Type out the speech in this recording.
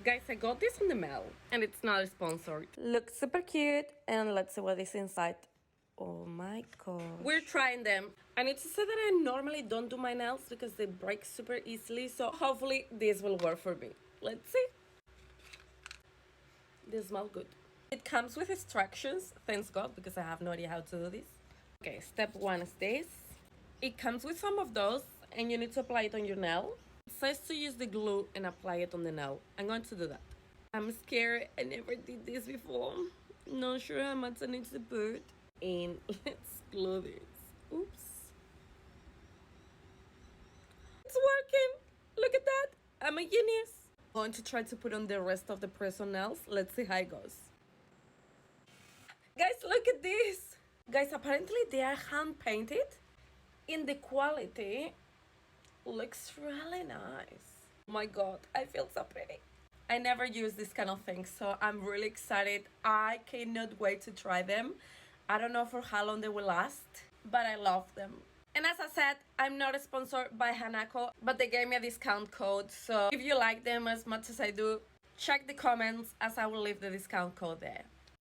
Guys, I got this in the mail and it's not sponsored. Looks super cute and let's see what is inside. Oh my god. We're trying them. I need to say that I normally don't do my nails because they break super easily, so hopefully this will work for me. Let's see. They smell good. It comes with instructions, thanks God, because I have no idea how to do this. Okay, step 1 is this. It comes with some of those and you need to apply it on your nail. It says to use the glue and apply it on the nail. I'm going to do that. I'm scared. I never did this before. Not sure how much I need to put. And let's glue this. Oops. It's working. Look at that. I'm a genius. I'm going to try to put on the rest of the press-on nails. Let's see how it goes. Guys, look at this. Guys, apparently they are hand painted. And the quality looks really nice. Oh my god, I feel so pretty. I never use this kind of thing, so I'm really excited. I cannot wait to try them. I don't know for how long they will last, but I love them. And as I said, I'm not sponsored by Hanakoko, but they gave me a discount code. So if you like them as much as I do, check the comments as I will leave the discount code there.